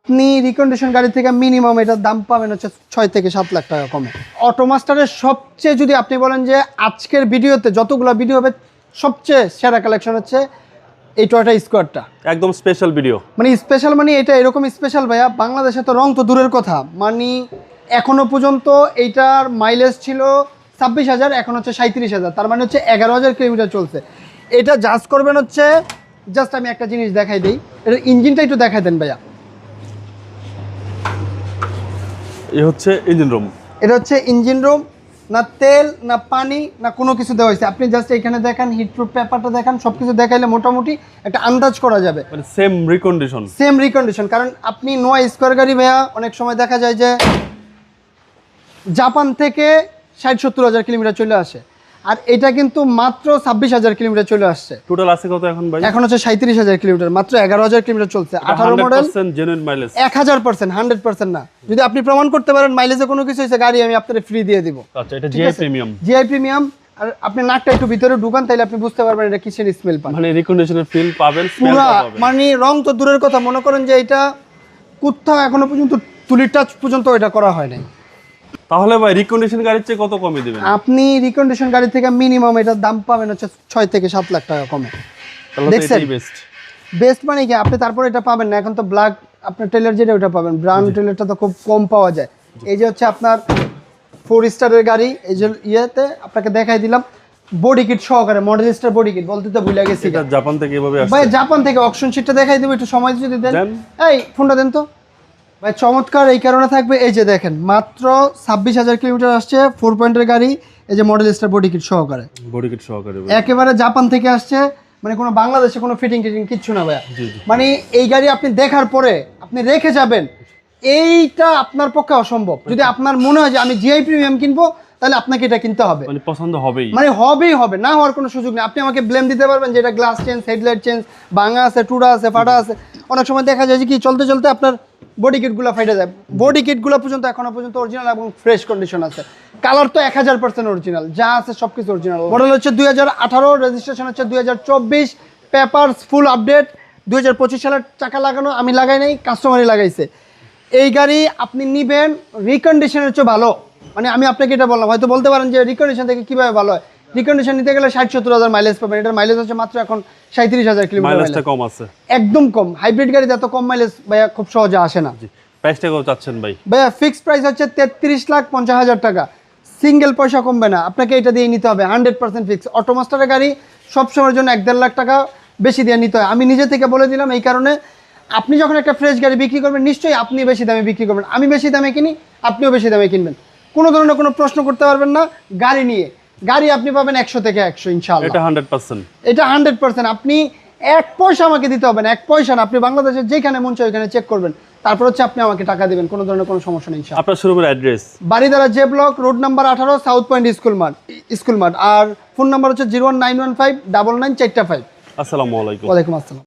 আপনি রিকন্ডিশন গাড়ি থেকে মিনিমাম এটার দাম পাবেন হচ্ছে 6 থেকে 7 লাখ টাকা কমে। অটোমাস্টারের সবচেয়ে যদি আপনি বলেন যে আজকের ভিডিওতে যতগুলো ভিডিও হবে সবচেয়ে সেরা কালেকশন হচ্ছে এই টয়োটা স্কোয়ারটা। একদম স্পেশাল ভিডিও, মানে স্পেশাল মানে এটা এরকম স্পেশাল ভাইয়া, বাংলাদেশে তো রং তো দূরের কথা, মানে এখনো পর্যন্ত এইটার মাইলেজ ছিল 26,000, এখন হচ্ছে 37,000, তার মানে হচ্ছে 11,000 কিলোমিটার চলছে। এটা জাজ করবেন হচ্ছে, জাস্ট আমি একটা জিনিস দেখাই দিই, এটার ইঞ্জিনটা একটু দেখাই দেন ভাইয়া। এই হচ্ছে ইঞ্জিন রুম। এটা হচ্ছে ইঞ্জিন রুম, না তেল না পানি না কোনো কিছু দেওয়া হয়েছে। আপনি জাস্ট এখানে দেখেন, হিটপ্রুফ পেপারটা দেখেন, সব কিছু দেখাইলে মোটামুটি একটা আন্দাজ করা যাবে মানে সেম রিকন্ডিশন। কারণ আপনি নোয়া স্কোয়ার গাড়ি ভাইয়া অনেক সময় দেখা যায় যে জাপান থেকে 60-70 হাজার কিলোমিটার চলে আসে, আর এটা কিন্তু মাত্র 26,000 কিলোমিটার চলে আসছে। টোটাল আছে কত এখন ভাই? এখন হচ্ছে 37,000 কিলোমিটার, মাত্র 11,000 কিলোমিটার চলছে। 18 মডেল, জেনুইন মাইলেজ 1000%, 100% না। যদি আপনি প্রমাণ করতে পারেন মাইলেজে কোনো কিছু হয়েছে, গাড়ি আমি আপনাকে ফ্রি দিয়ে দিব। আচ্ছা, এটা জিআই প্রিমিয়াম। GI premium. আর আপনি নাকটা একটু ভিতরে ঢুকান, তাইলে আপনি বুঝতে পারবেন এটা কিসের স্মেল পান। মানে রিকন্ডিশনের ফিল পাবেন, পুরা মানে রং তো দূরের কথা, মনে করেন যে এটা কোথাও এখনো পর্যন্ত তুলির টাচ পর্যন্ত এটা করা হয় নাই। তাহলে ভাই রিকন্ডিশন গাড়ির চেয়ে কত কমে দিবেন? আপনি রিকন্ডিশন গাড়ি থেকে মিনিমাম এটার দাম পাবেন হচ্ছে 6 থেকে 7 লাখ টাকা কমে। দেখছেন বেস্ট মানে কি, আপনি তারপরে এটা পাবেন না। এখন তো ব্ল্যাক আপনার টেলার যেটা ওটা পাবেন, ব্রাউন টেলারটা তো খুব কম পাওয়া যায়। এই যে হচ্ছে আপনার 4 স্টারের গাড়ি, এই যে ইয়েতে আপনাকে দেখাই দিলাম বডি কিট সহকারে, মডেল স্টার বডি কিট, বলতে তো ভুলে গেছি। এটা জাপান থেকে এভাবে আসছে ভাই, জাপান থেকে অকশন শিটটা দেখাই দেব, একটু সময় যদি দেন। এই ফোনটা দেন তো ভাই। চমৎকার এই কারণে থাকবে, এই যে দেখেন মাত্র 26,000 কিলোমিটার আসছে, 4 পয়েন্টের গাড়ি, এই যে মডেল স্টার বডি কিট সহকারে, একেবারে জাপান থেকে আসছে। মানে কোনো বাংলাদেশে কোনো ফিটিং টিটিং কিচ্ছু না ভাইয়া। মানে এই গাড়ি আপনি দেখার পরে আপনি রেখে যাবেন, এইটা আপনার পক্ষে অসম্ভব। যদি আপনার মনে হয় যে আমি জিআই প্রিমিয়াম কিনবো, তাহলে আপনাকে এটা কিনতে হবে, মানে পছন্দ হবেই, মানে হবেই হবে, না হওয়ার কোনো সুযোগ নেই। আপনি আমাকে ব্লেম দিতে পারবেন যে এটা গ্লাস চেঞ্জ, হেডলাইট চেঞ্জ, ভাঙা আছে, টুডা আছে, ফাটা আছে। অনেক সময় দেখা যায় যে কি চলতে চলতে আপনার বডি কিটগুলো ফাইটে যায়। বডি কিটগুলো পর্যন্ত এখনো পর্যন্ত অরিজিনাল এবং ফ্রেশ কন্ডিশন আছে। কালার তো 1000% অরিজিনাল, যা আছে সব কিছু অরিজিনাল। মডেল হচ্ছে 2018, রেজিস্ট্রেশন হচ্ছে 2024, পেপারস ফুল আপডেট। 2025 সালের চাকা লাগানো, আমি লাগাই নাই, কাস্টমারই লাগাইছে। এই গাড়ি আপনি নিবেন রিকন্ডিশনের চেয়ে ভালো। মানে আমি আপনাকে এটা বললাম, হয়তো বলতে পারেন যে রিকন্ডিশন থেকে কীভাবে ভালো হয়। রিকন্ডিশন নিতে গেলে 60-70 হাজার মাইলেজ পাবেন, এটার মাইলেজ হচ্ছে মাত্র এখন 37,000 কিলোমিটার। কম আছে, একদম কম। হাইব্রিড গাড়িতে এত কম মাইলেজ ভাইয়া খুব সহজে আসে না। প্রাইসটা কত চাচ্ছেন ভাই? ভাইয়া ফিক্সড প্রাইস হচ্ছে 33,50,000 টাকা, সিঙ্গেল পয়সা কমবে না। আপনাকে এটা দিয়ে নিতে হবে 100% ফিক্স। অটোমাস্টারের গাড়ি সবসময়ের জন্য 1-1.5 লাখ টাকা বেশি দিয়ে নিতে হয়। আমি নিজে থেকে বলে দিলাম, এই কারণে আপনি যখন একটা ফ্রেশ গাড়ি বিক্রি করবেন, নিশ্চয়ই আপনি বেশি দামে বিক্রি করবেন। আমি বেশি দামে কিনি, আপনিও বেশি দামে কিনবেন। কোনো ধরনের কোনো প্রশ্ন করতে পারবেন না গাড়ি নিয়ে। গাড়ি আপনি পাবেন 100 থেকে 100 ইনশাআল্লাহ। এটা 100%, এটা 100%। আপনি 1 পয়সা আমাকে দিতে হবে না, 1 পয়সা না। আপনি বাংলাদেশের যেখানে মন চায় ওইখানে চেক করবেন, তারপর হচ্ছে আপনি আমাকে টাকা দিবেন, কোনো ধরনের কোনো সমস্যা নেই ইনশাআল্লাহ। আপনার শোরুমের address? Baridhara J block, road number 18, south point school মাঠ। আর ফোন নাম্বার হচ্ছে 01915 99 4 5। আসসালামু আলাইকুম। ওয়ালাইকুম আসসালাম।